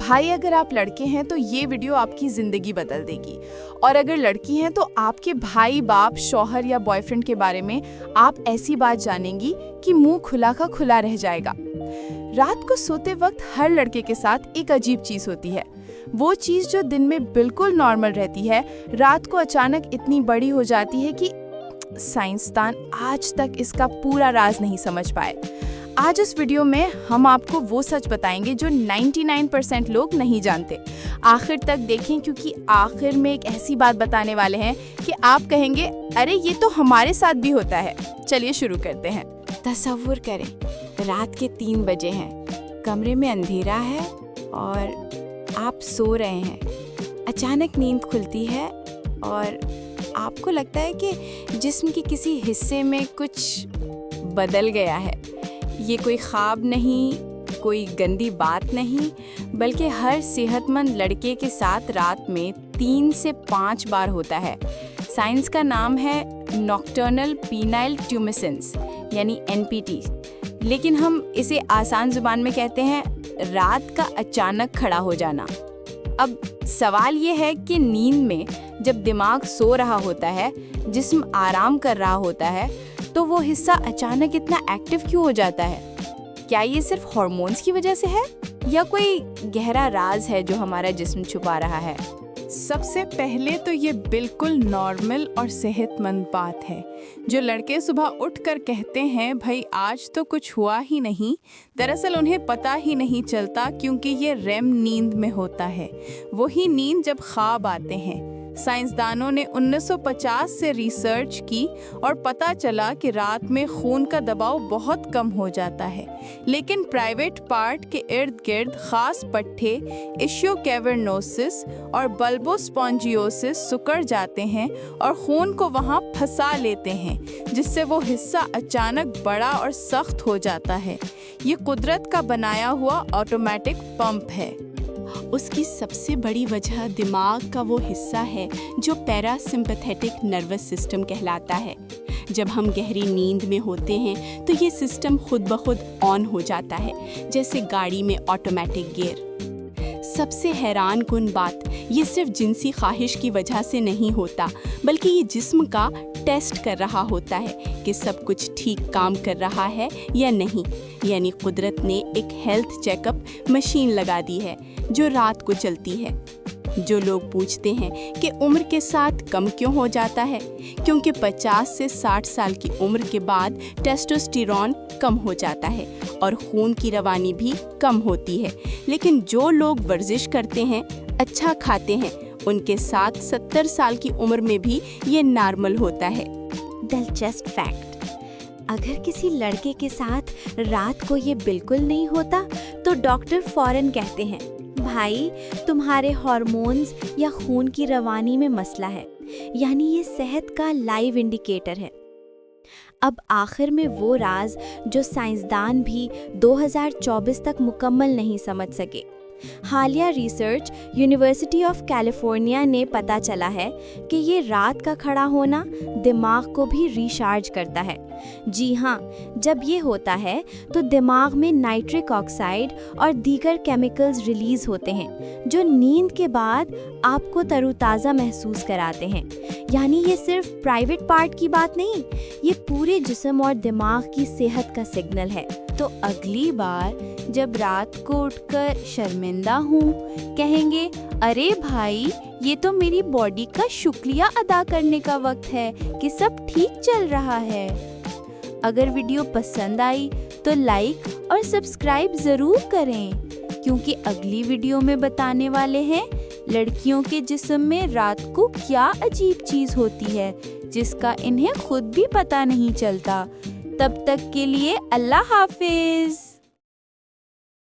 بھائی اگر آپ لڑکے ہیں تو یہ ویڈیو آپ کی زندگی بدل دے گی، اور اگر لڑکی ہیں تو آپ کے بھائی، باپ، شوہر یا بوائے فرینڈ کے بارے میں آپ ایسی بات جانیں گی کہ منہ کھلا کا کھلا رہ جائے گا۔ رات کو سوتے وقت ہر لڑکے کے ساتھ ایک عجیب چیز ہوتی ہے۔ وہ چیز جو دن میں بالکل نارمل رہتی ہے، رات کو اچانک اتنی بڑی ہو جاتی ہے کہ سائنسدان آج تک اس کا پورا راز نہیں سمجھ پائے۔ آج اس ویڈیو میں ہم آپ کو وہ سچ بتائیں گے جو 99% لوگ نہیں جانتے۔ آخر تک دیکھیں کیونکہ آخر میں ایک ایسی بات بتانے والے ہیں کہ آپ کہیں گے ارے یہ تو ہمارے ساتھ بھی ہوتا ہے۔ چلیے شروع کرتے ہیں۔ تصور کریں رات کے 3 بجے ہیں، کمرے میں اندھیرا ہے اور آپ سو رہے ہیں۔ اچانک نیند کھلتی ہے اور آپ کو لگتا ہے کہ جسم کے کسی حصے میں کچھ بدل گیا ہے۔ یہ کوئی خواب نہیں، کوئی گندی بات نہیں، بلکہ ہر صحت مند لڑکے کے ساتھ رات میں 3 سے 5 بار ہوتا ہے۔ سائنس کا نام ہے ناکٹرنل پینائل ٹیومسنس یعنی NPT، لیکن ہم اسے آسان زبان میں کہتے ہیں رات کا اچانک کھڑا ہو جانا۔ اب سوال یہ ہے کہ نیند میں جب دماغ سو رہا ہوتا ہے، جسم آرام کر رہا ہوتا ہے، تو وہ حصہ اچانک اتنا ایکٹیو کیوں ہو جاتا ہے؟ کیا یہ صرف ہارمونز کی وجہ سے ہے یا کوئی گہرا راز ہے جو ہمارا جسم چھپا رہا ہے؟ سب سے پہلے تو یہ بالکل نارمل اور صحت مند بات ہے۔ جو لڑکے صبح اٹھ کر کہتے ہیں بھائی آج تو کچھ ہوا ہی نہیں، دراصل انہیں پتہ ہی نہیں چلتا کیونکہ یہ REM نیند میں ہوتا ہے، وہی نیند جب خواب آتے ہیں۔ سائنسدانوں نے 1950 سے ریسرچ کی اور پتہ چلا کہ رات میں خون کا دباؤ بہت کم ہو جاتا ہے، لیکن پرائیویٹ پارٹ کے ارد گرد خاص پٹھے ایشیو کیورنوسس اور بلبوسپونجیوسس سکڑ جاتے ہیں اور خون کو وہاں پھنسا لیتے ہیں، جس سے وہ حصہ اچانک بڑا اور سخت ہو جاتا ہے۔ یہ قدرت کا بنایا ہوا آٹومیٹک پمپ ہے۔ اس کی سب سے بڑی وجہ دماغ کا وہ حصہ ہے جو پیرا سمپیتھیٹک نروس سسٹم کہلاتا ہے۔ جب ہم گہری نیند میں ہوتے ہیں تو یہ سسٹم خود بخود آن ہو جاتا ہے، جیسے گاڑی میں آٹومیٹک گیئر۔ سب سے حیران کن بات، یہ صرف جنسی خواہش کی وجہ سے نہیں ہوتا، بلکہ یہ جسم کا ٹیسٹ کر رہا ہوتا ہے کہ سب کچھ ٹھیک کام کر رہا ہے یا نہیں۔ یعنی قدرت نے ایک ہیلتھ چیک اپ مشین لگا دی ہے جو رات کو چلتی ہے۔ جو لوگ پوچھتے ہیں کہ عمر کے ساتھ کم کیوں ہو جاتا ہے، کیونکہ 50 سے 60 سال کی عمر کے بعد ٹیسٹوسٹیرون کم ہو جاتا ہے اور خون کی روانی بھی کم ہوتی ہے۔ لیکن جو لوگ ورزش کرتے ہیں، اچھا کھاتے ہیں، ان کے ساتھ 70 سال کی عمر میں بھی یہ نارمل ہوتا ہے۔ دلچسپ فیکٹ، اگر کسی لڑکے کے ساتھ رات کو یہ بالکل نہیں ہوتا تو ڈاکٹر فوراً کہتے ہیں بھائی تمہارے ہارمونز یا خون کی روانی میں مسئلہ ہے، یعنی یہ صحت کا لائیو انڈیکیٹر ہے۔ اب آخر میں وہ راز جو سائنسدان بھی 2024 تک مکمل نہیں سمجھ سکے۔ حالیہ ریسرچ یونیورسٹی آف کیلیفورنیا نے پتہ چلا ہے کہ یہ رات کا کھڑا ہونا دماغ کو بھی ریچارج کرتا ہے۔ جی ہاں، جب یہ ہوتا ہے تو دماغ میں نائٹرک آکسائڈ اور دیگر کیمیکلز ریلیز ہوتے ہیں جو نیند کے بعد آپ کو تر و تازہ محسوس کراتے ہیں۔ یعنی یہ صرف پرائیویٹ پارٹ کی بات نہیں، یہ پورے جسم اور دماغ کی صحت کا سگنل ہے۔ تو اگلی بار جب رات کو اٹھ کر شرمندہ ہوں، کہیں گے ارے بھائی یہ تو میری باڈی کا شکریہ ادا کرنے کا وقت ہے کہ سب ٹھیک چل رہا ہے۔ اگر ویڈیو پسند آئی تو لائک اور سبسکرائب ضرور کریں، کیونکہ اگلی ویڈیو میں بتانے والے ہیں لڑکیوں کے جسم میں رات کو کیا عجیب چیز ہوتی ہے جس کا انہیں خود بھی پتہ نہیں چلتا۔ تب تک کے لیے اللہ حافظ۔